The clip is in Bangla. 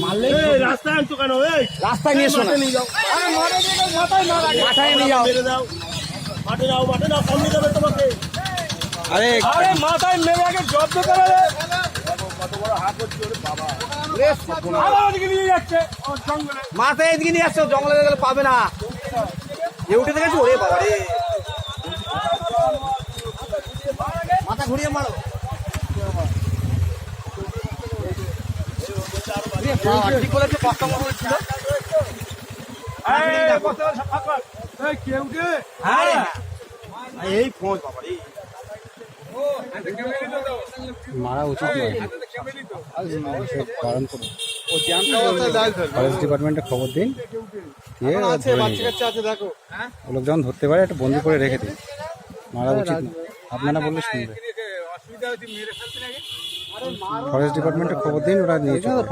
মারলে রাস্তায় আনছো কেন? রাস্তায় নিয়ে এসো না। মাথায় নিয়ে যাও। মাঠে যাও, কম নিয়ে যাবে তোমাকে। আরে আরে মাথায় মেরে আগে জব্দ করে রে। কত বড় হাত হচ্ছে ওরে বাবা। আবার ওদিকে নিয়ে যাচ্ছে ও জঙ্গলে। মাথায় এদিকে নিয়ে আসছো, জঙ্গলে গেলে পাবে না। এ উঠে দেখেছো? ওরে বাবা রে, মাথা ঘুরিয়ে মারো। ঠিক বলেছে, পাঁচটা মতো ছিল। এই ফোন বাবা রে, মারা উচিত নয়, বারণ করুন। ফরেস্ট ডিপার্টমেন্টে খবর দিন, দিয়ে ধরে নিয়ে যান। ওগুলো যখন ধরতে পারে একটা বন্দি করে রেখে দিন, মারা উচিত না। আপনারা বললে শুনবে। ফরেস্ট ডিপার্টমেন্টে খবর দিন, ওরা নিয়ে চলে যাবে।